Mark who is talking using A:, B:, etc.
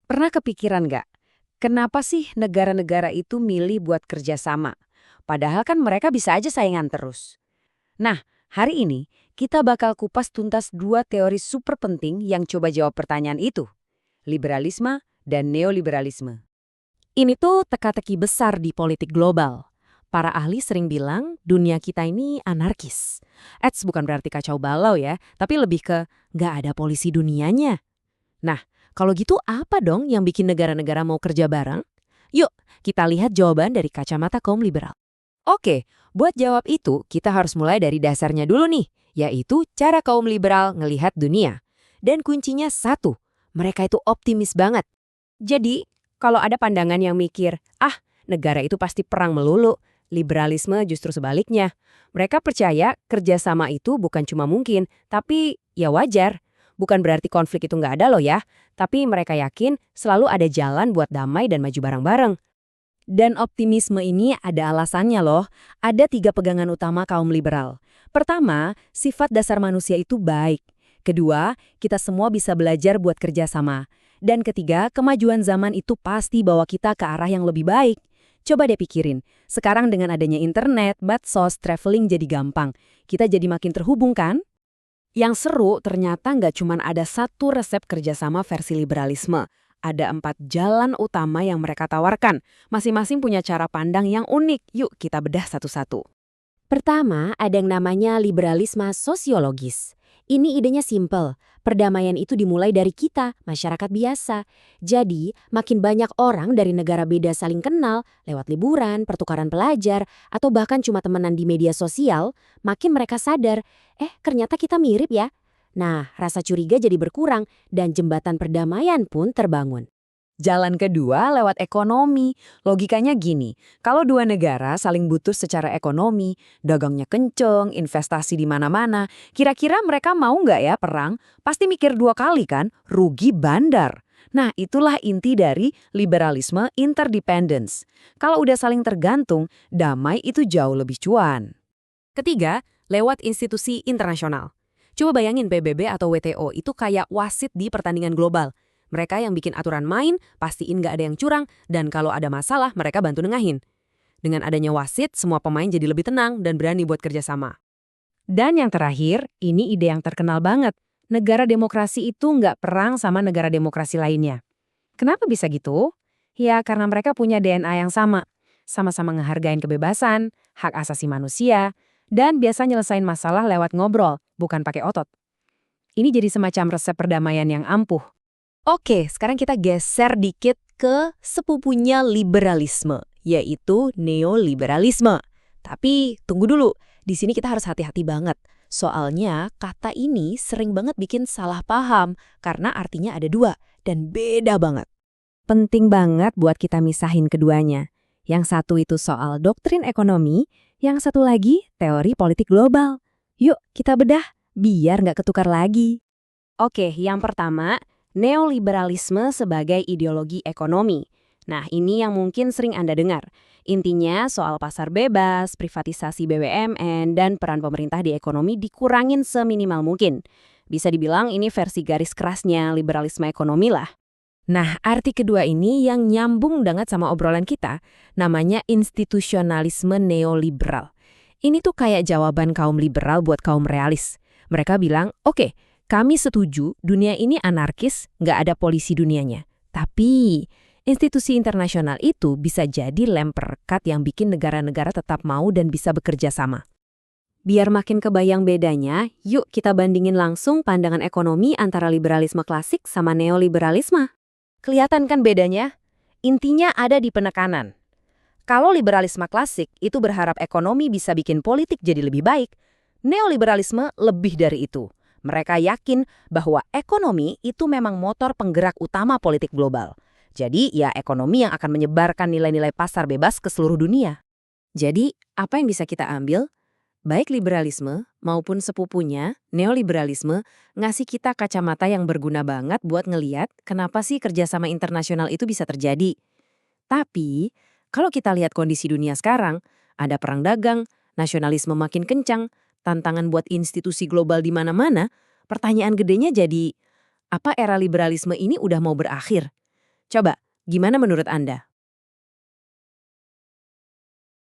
A: Pernah kepikiran nggak, kenapa sih negara-negara itu milih buat kerjasama? Padahal kan mereka bisa aja saingan terus. Nah, hari ini kita bakal kupas tuntas dua teori super penting yang coba jawab pertanyaan itu. Liberalisme dan neoliberalisme.
B: Ini tuh teka-teki besar di politik global. Para ahli sering bilang dunia kita ini anarkis. Bukan berarti kacau balau ya, tapi lebih ke nggak ada polisi dunianya. Nah, kalau gitu apa dong yang bikin negara-negara mau kerja bareng? Yuk, kita lihat jawaban dari kacamata kaum liberal.
A: Oke, buat jawab itu kita harus mulai dari dasarnya dulu nih, yaitu cara kaum liberal ngelihat dunia. Dan kuncinya satu, mereka itu optimis banget. Jadi, kalau ada pandangan yang mikir, negara itu pasti perang melulu, liberalisme justru sebaliknya. Mereka percaya kerjasama itu bukan cuma mungkin, tapi ya wajar. Bukan berarti konflik itu nggak ada loh ya, tapi mereka yakin selalu ada jalan buat damai dan maju bareng-bareng. Dan optimisme ini ada alasannya loh. Ada 3 pegangan utama kaum liberal. Pertama, sifat dasar manusia itu baik. Kedua, kita semua bisa belajar buat kerjasama. Dan ketiga, kemajuan zaman itu pasti bawa kita ke arah yang lebih baik. Coba deh pikirin, sekarang dengan adanya internet, medsos, traveling jadi gampang. Kita jadi makin terhubung kan? Yang seru ternyata nggak cuma ada satu resep kerjasama versi liberalisme. Ada 4 jalan utama yang mereka tawarkan. Masing-masing punya cara pandang yang unik. Yuk kita bedah satu-satu.
B: Pertama, ada yang namanya liberalisme sosiologis. Ini idenya simple. Perdamaian itu dimulai dari kita, masyarakat biasa. Jadi, makin banyak orang dari negara beda saling kenal, lewat liburan, pertukaran pelajar, atau bahkan cuma temenan di media sosial, makin mereka sadar, ternyata kita mirip ya. Nah, rasa curiga jadi berkurang, dan jembatan perdamaian pun terbangun.
A: Jalan kedua lewat ekonomi. Logikanya gini, kalau dua negara saling butuh secara ekonomi, dagangnya kenceng, investasi di mana-mana, kira-kira mereka mau nggak ya perang? Pasti mikir 2 kali kan, rugi bandar. Nah, itulah inti dari liberalisme interdependence. Kalau udah saling tergantung, damai itu jauh lebih cuan.
B: Ketiga, lewat institusi internasional. Coba bayangin PBB atau WTO itu kayak wasit di pertandingan global. Mereka yang bikin aturan main, pastiin nggak ada yang curang, dan kalau ada masalah mereka bantu nengahin. Dengan adanya wasit, semua pemain jadi lebih tenang dan berani buat kerjasama.
A: Dan yang terakhir, ini ide yang terkenal banget. Negara demokrasi itu nggak perang sama negara demokrasi lainnya. Kenapa bisa gitu? Ya karena mereka punya DNA yang sama. Sama-sama ngehargain kebebasan, hak asasi manusia, dan biasa nyelesain masalah lewat ngobrol, bukan pakai otot. Ini jadi semacam resep perdamaian yang ampuh.
B: Oke, sekarang kita geser dikit ke sepupunya liberalisme, yaitu neoliberalisme. Tapi tunggu dulu, di sini kita harus hati-hati banget. Soalnya kata ini sering banget bikin salah paham karena artinya ada 2 dan beda banget.
A: Penting banget buat kita misahin keduanya. Yang satu itu soal doktrin ekonomi, yang satu lagi teori politik global. Yuk kita bedah, biar nggak ketukar lagi.
B: Oke, yang pertama, neoliberalisme sebagai ideologi ekonomi. Nah, ini yang mungkin sering Anda dengar. Intinya soal pasar bebas, privatisasi BUMN, dan peran pemerintah di ekonomi dikurangin seminimal mungkin. Bisa dibilang ini versi garis kerasnya liberalisme ekonomi lah.
A: Nah, arti kedua ini yang nyambung banget sama obrolan kita, namanya institusionalisme neoliberal. Ini tuh kayak jawaban kaum liberal buat kaum realis. Mereka bilang, oke, kami setuju dunia ini anarkis, nggak ada polisi dunianya. Tapi, institusi internasional itu bisa jadi lem perekat yang bikin negara-negara tetap mau dan bisa bekerja sama.
B: Biar makin kebayang bedanya, yuk kita bandingin langsung pandangan ekonomi antara liberalisme klasik sama neoliberalisme.
A: Kelihatan kan bedanya? Intinya ada di penekanan. Kalau liberalisme klasik itu berharap ekonomi bisa bikin politik jadi lebih baik, neoliberalisme lebih dari itu. Mereka yakin bahwa ekonomi itu memang motor penggerak utama politik global. Jadi ya ekonomi yang akan menyebarkan nilai-nilai pasar bebas ke seluruh dunia.
B: Jadi apa yang bisa kita ambil? Baik liberalisme maupun sepupunya, neoliberalisme, ngasih kita kacamata yang berguna banget buat ngeliat kenapa sih kerjasama internasional itu bisa terjadi. Tapi, kalau kita lihat kondisi dunia sekarang, ada perang dagang, nasionalisme makin kencang, tantangan buat institusi global di mana-mana, pertanyaan gedenya jadi, apa era liberalisme ini udah mau berakhir?
A: Coba, gimana menurut Anda?